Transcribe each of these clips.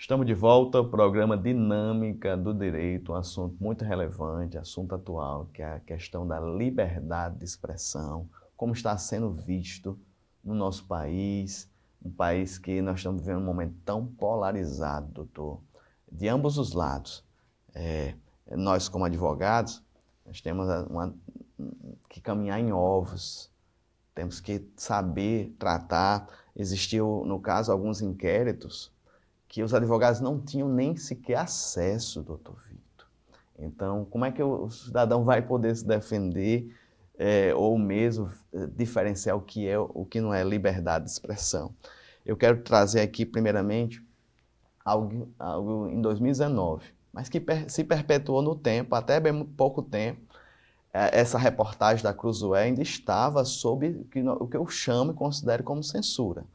Estamos de volta ao programa Dinâmica do Direito, um assunto muito relevante, assunto atual, que é a questão da liberdade de expressão, como está sendo visto no nosso país, um país que nós estamos vivendo um momento tão polarizado, doutor, de ambos os lados. Nós, como advogados, nós temos que caminhar em ovos, temos que saber tratar. Existiu, no caso, alguns inquéritos que os advogados não tinham nem sequer acesso, doutor Vitor. Então, como é que o cidadão vai poder se defender ou mesmo diferenciar o que é o que não é liberdade de expressão? Eu quero trazer aqui, primeiramente, algo em 2019, mas que se perpetuou no tempo, até bem pouco tempo. Essa reportagem da Cruzoé ainda estava sob o que eu chamo e considero como censura.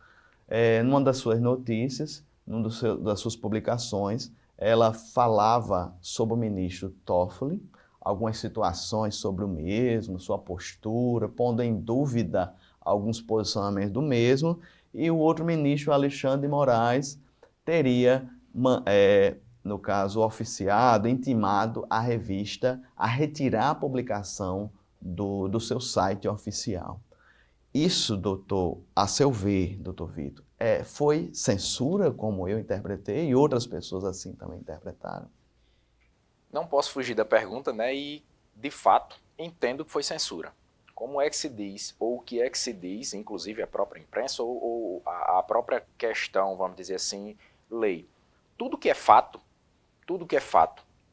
Numa das suas notícias, numa das suas publicações, ela falava sobre o ministro Toffoli, algumas situações sobre o mesmo, sua postura, pondo em dúvida alguns posicionamentos do mesmo, e o outro ministro, Alexandre de Moraes, teria, no caso, oficiado, intimado a revista a retirar a publicação do seu site oficial. Isso, doutor, a seu ver, doutor Vitor, foi censura, como eu interpretei, e outras pessoas assim também interpretaram? Não posso fugir da pergunta, né? E, de fato, entendo que foi censura. Como é que se diz, ou o que é que se diz, inclusive a própria imprensa, ou a própria questão, vamos dizer assim, lei. Tudo que é fato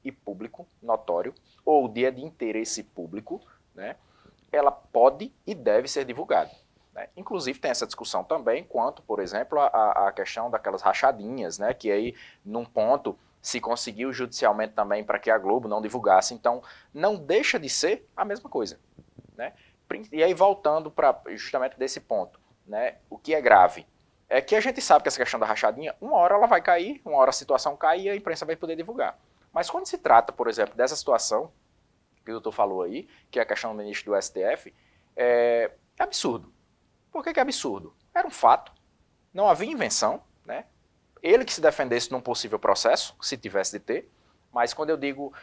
e público, notório, ou de interesse público, né? Ela pode e deve ser divulgada. Né? Inclusive tem essa discussão também quanto, por exemplo, a questão daquelas rachadinhas, né? Que aí, num ponto, se conseguiu judicialmente também para que a Globo não divulgasse. Então, não deixa de ser a mesma coisa. Né? E aí, voltando para justamente desse ponto, né? O que é grave é que a gente sabe que essa questão da rachadinha, uma hora ela vai cair, uma hora a situação cai e a imprensa vai poder divulgar. Mas quando se trata, por exemplo, dessa situação que o doutor falou aí, que é a questão do ministro do STF, é absurdo. Por que é absurdo? Era um fato, não havia invenção, né? Ele que se defendesse num possível processo, se tivesse de ter, mas quando eu digo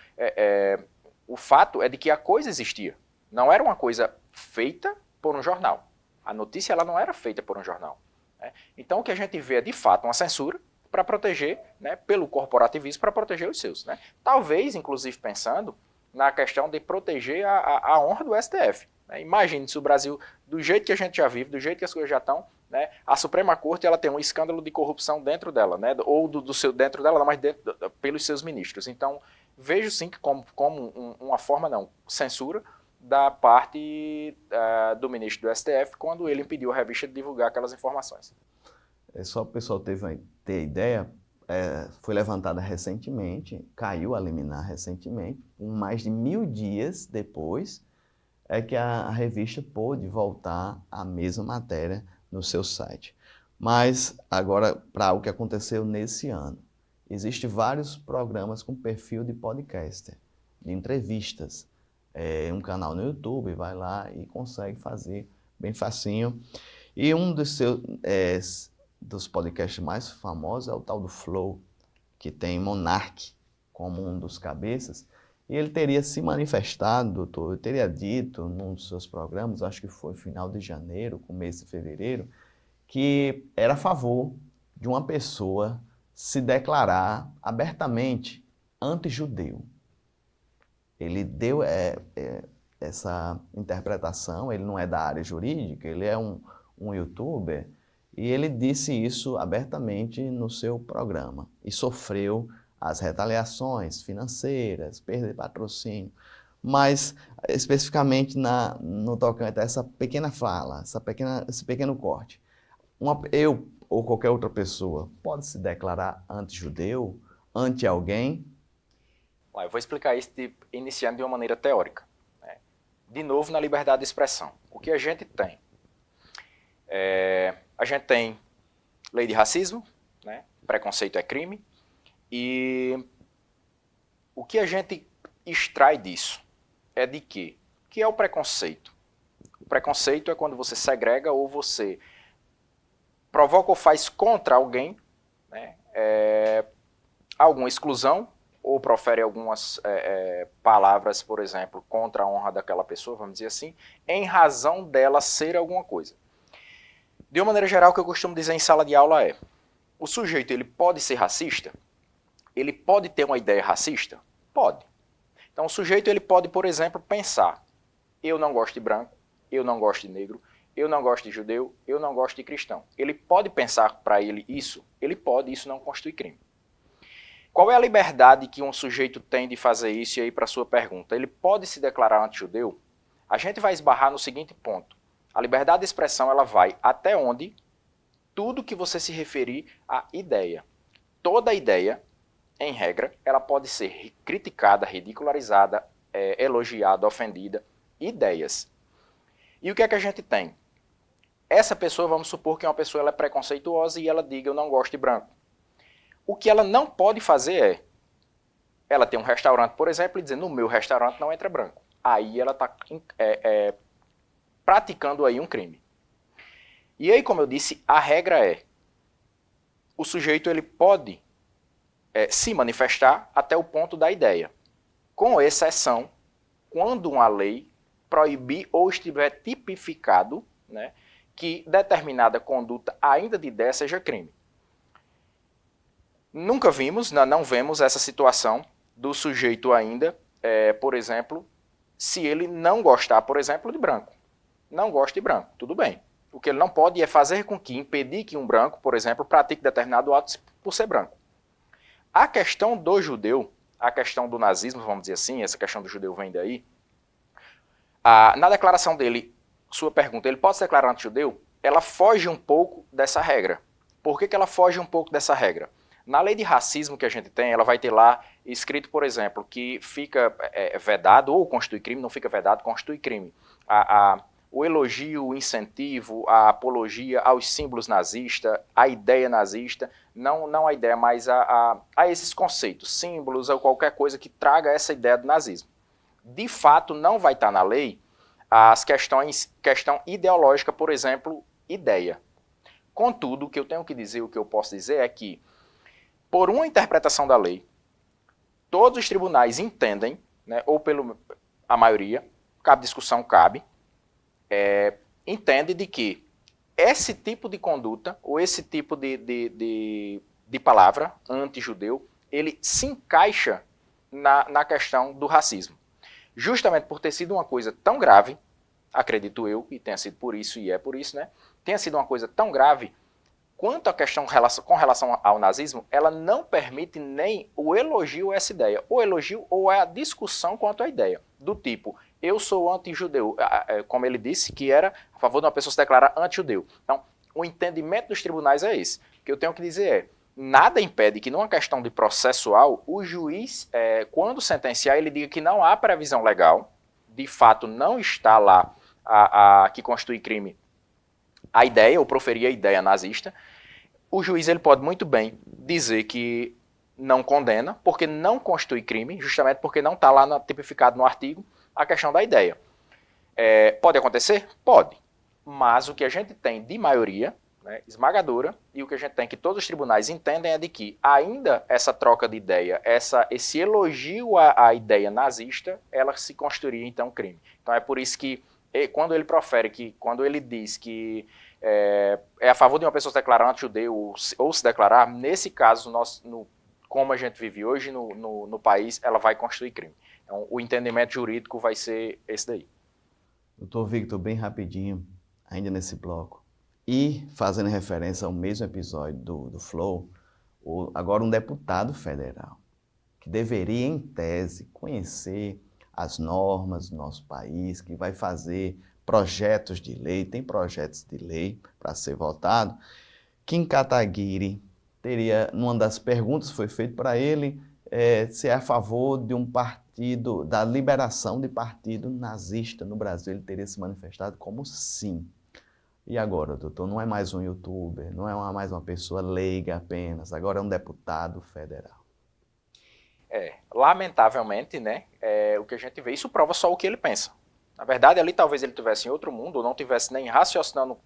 o fato é de que a coisa existia. Não era uma coisa feita por um jornal. A notícia ela não era feita por um jornal. Né? Então o que a gente vê é de fato uma censura para proteger, né, pelo corporativismo, para proteger os seus. Né? Talvez, inclusive, pensando na questão de proteger a honra do STF. Né? Imagine se o Brasil, do jeito que a gente já vive, do jeito que as coisas já estão, né, a Suprema Corte ela tem um escândalo de corrupção dentro dela, né, ou dentro dela, mas pelos seus ministros. Então, vejo sim que como uma forma, não, censura da parte do ministro do STF, quando ele impediu a revista de divulgar aquelas informações. Só para o pessoal ter ideia, foi levantada recentemente, caiu a liminar recentemente, mais de 1000 dias depois, é que a revista pôde voltar à mesma matéria no seu site. Mas agora, para o que aconteceu nesse ano, existem vários programas com perfil de podcaster, de entrevistas. Um canal no YouTube, vai lá e consegue fazer bem facinho. E um dos podcasts mais famosos é o tal do Flow, que tem Monark como um dos cabeças. E ele teria se manifestado, doutor, eu teria dito num dos seus programas, acho que foi final de janeiro, começo de fevereiro, que era a favor de uma pessoa se declarar abertamente anti-judeu. Ele deu essa interpretação, ele não é da área jurídica, ele é um youtuber, e ele disse isso abertamente no seu programa e sofreu as retaliações financeiras, perda de patrocínio, mas especificamente no tocante a essa pequena fala, esse pequeno corte. Eu ou qualquer outra pessoa pode se declarar anti-judeu, anti alguém? Eu vou explicar isso iniciando de uma maneira teórica. Né? De novo, na liberdade de expressão. O que a gente tem? A gente tem lei de racismo, né? Preconceito é crime, e o que a gente extrai disso é de quê? O que é o preconceito? O preconceito é quando você segrega ou você provoca ou faz contra alguém, né? alguma exclusão, ou profere algumas palavras, por exemplo, contra a honra daquela pessoa, vamos dizer assim, em razão dela ser alguma coisa. De uma maneira geral, o que eu costumo dizer em sala de aula é: o sujeito ele pode ser racista? Ele pode ter uma ideia racista? Pode. Então o sujeito ele pode, por exemplo, pensar: eu não gosto de branco, eu não gosto de negro, eu não gosto de judeu, eu não gosto de cristão. Ele pode pensar para ele isso? Ele pode, isso não constitui crime. Qual é a liberdade que um sujeito tem de fazer isso? E aí para a sua pergunta, ele pode se declarar anti-judeu? A gente vai esbarrar no seguinte ponto: a liberdade de expressão ela vai até onde tudo que você se referir à ideia. Toda ideia, em regra, ela pode ser criticada, ridicularizada, elogiada, ofendida. Ideias. E o que é que a gente tem? Essa pessoa, vamos supor que uma pessoa ela é preconceituosa e ela diga: eu não gosto de branco. O que ela não pode fazer é, ela tem um restaurante, por exemplo, e dizer: no meu restaurante não entra branco. Aí ela está praticando aí um crime. E aí, como eu disse, a regra é: o sujeito ele pode se manifestar até o ponto da ideia, com exceção quando uma lei proibir ou estiver tipificado, né, que determinada conduta ainda de ideia seja crime. Nunca vimos, não vemos essa situação do sujeito ainda, por exemplo, se ele não gostar, por exemplo, de branco. Não gosta de branco, tudo bem. O que ele não pode é fazer com que, impedir que um branco, por exemplo, pratique determinado ato por ser branco. A questão do judeu, a questão do nazismo, vamos dizer assim, essa questão do judeu vem daí, na declaração dele, sua pergunta, ele pode se declarar anti-judeu? Ela foge um pouco dessa regra. Por que ela foge um pouco dessa regra? Na lei de racismo que a gente tem, ela vai ter lá escrito, por exemplo, que fica vedado, ou constitui crime, não fica vedado, constitui crime. O elogio, o incentivo, a apologia aos símbolos nazistas, a ideia nazista, não a ideia, mas a esses conceitos, símbolos ou qualquer coisa que traga essa ideia do nazismo. De fato, não vai estar na lei as questão ideológica, por exemplo, ideia. Contudo, o que eu tenho que dizer, o que eu posso dizer é que, por uma interpretação da lei, todos os tribunais entendem, né, ou a maioria, cabe discussão, entende de que esse tipo de conduta, ou esse tipo de palavra, anti-judeu, ele se encaixa na questão do racismo. Justamente por ter sido uma coisa tão grave, acredito eu, e tenha sido por isso, e é por isso, né, tenha sido uma coisa tão grave, quanto à questão com relação ao nazismo, ela não permite nem o elogio a essa ideia. O elogio ou a discussão quanto à ideia. Do tipo, eu sou anti-judeu, como ele disse, que era a favor de uma pessoa se declarar anti-judeu. Então, o entendimento dos tribunais é esse. O que eu tenho que dizer é, nada impede que numa questão de processual, o juiz, quando sentenciar, ele diga que não há previsão legal, de fato não está lá que constitui crime a ideia, ou proferir a ideia nazista. O juiz ele pode muito bem dizer que não condena, porque não constitui crime, justamente porque não está lá tipificado no artigo a questão da ideia. Pode acontecer? Pode. Mas o que a gente tem de maioria, né, esmagadora, e o que a gente tem que todos os tribunais entendem é de que ainda essa troca de ideia, esse elogio à ideia nazista, ela se constituiria então crime. Então é por isso que quando ele profere, quando ele diz que é a favor de uma pessoa se declarar anti-judeu ou se declarar, nesse caso, como a gente vive hoje no país, ela vai constituir crime. Então, o entendimento jurídico vai ser esse daí. Doutor Victor, bem rapidinho, ainda nesse bloco, e fazendo referência ao mesmo episódio do Flow, agora um deputado federal, que deveria, em tese, conhecer as normas do nosso país, que vai fazer projetos de lei, tem projetos de lei para ser votado. Kim Kataguiri teria, numa das perguntas foi feito para ele, se é a favor de um partido, da liberação de partido nazista no Brasil. Ele teria se manifestado como sim. E agora, doutor, não é mais um youtuber, não é mais uma pessoa leiga apenas, agora é um deputado federal. Lamentavelmente, né, o que a gente vê, isso prova só o que ele pensa. Na verdade, ali talvez ele estivesse em outro mundo, ou não estivesse nem raciocinando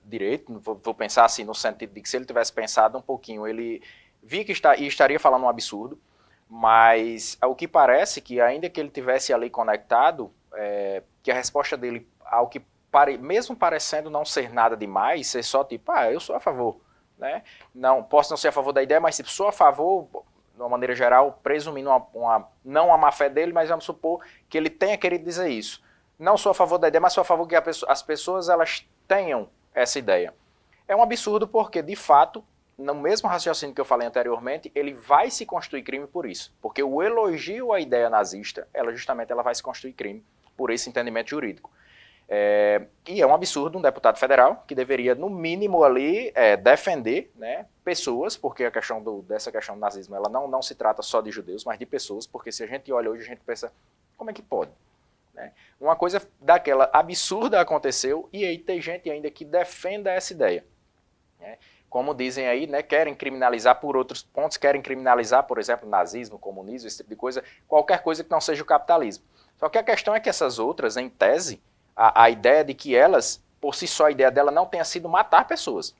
direito, vou pensar assim, no sentido de que se ele tivesse pensado um pouquinho, ele vi que estaria falando um absurdo, mas o que parece que ainda que ele tivesse ali conectado, que a resposta dele, ao que mesmo parecendo não ser nada demais, ser só tipo, eu sou a favor, né? Não, posso não ser a favor da ideia, mas tipo, sou a favor, de uma maneira geral, presumindo não a má fé dele, mas vamos supor que ele tenha querido dizer isso. Não sou a favor da ideia, mas sou a favor que as pessoas elas tenham essa ideia. É um absurdo porque, de fato, no mesmo raciocínio que eu falei anteriormente, ele vai se constituir crime por isso. Porque o elogio à ideia nazista, ela vai se constituir crime por esse entendimento jurídico. E é um absurdo um deputado federal que deveria, no mínimo, ali defender, né, pessoas, porque dessa questão do nazismo ela não se trata só de judeus, mas de pessoas, porque se a gente olha hoje, a gente pensa, como é que pode? Né? Uma coisa daquela absurda aconteceu e aí tem gente ainda que defenda essa ideia. Né? Como dizem aí, né, querem criminalizar por outros pontos, querem criminalizar, por exemplo, nazismo, comunismo, esse tipo de coisa, qualquer coisa que não seja o capitalismo. Só que a questão é que essas outras, em tese, a ideia de que elas, por si só, a ideia dela não tenha sido matar pessoas.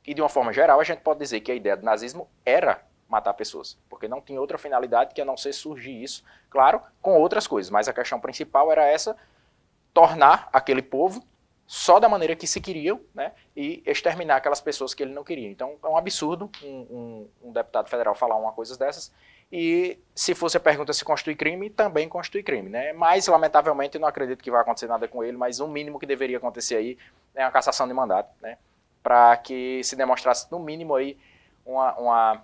E de uma forma geral, a gente pode dizer que a ideia do nazismo era matar pessoas, porque não tinha outra finalidade que a não ser surgir isso, claro, com outras coisas, mas a questão principal era essa, tornar aquele povo só da maneira que se queriam, né, e exterminar aquelas pessoas que ele não queria. Então é um absurdo um deputado federal falar uma coisa dessas, e se fosse a pergunta se constitui crime, também constitui crime, né, mas lamentavelmente eu não acredito que vai acontecer nada com ele, mas o mínimo que deveria acontecer aí é uma cassação de mandato, né, para que se demonstrasse no mínimo aí uma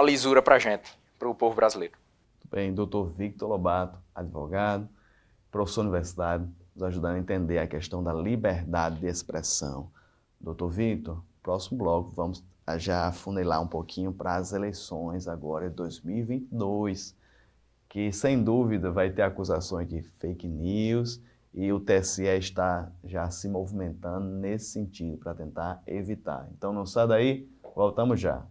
lisura para a gente, para o povo brasileiro. Muito bem, doutor Victor Lobato, advogado, professor universitário, nos ajudando a entender a questão da liberdade de expressão. Doutor Victor, próximo bloco vamos já afunilar um pouquinho para as eleições agora de 2022, que sem dúvida vai ter acusações de fake news e o TSE está já se movimentando nesse sentido para tentar evitar. Então não sai daí, voltamos já.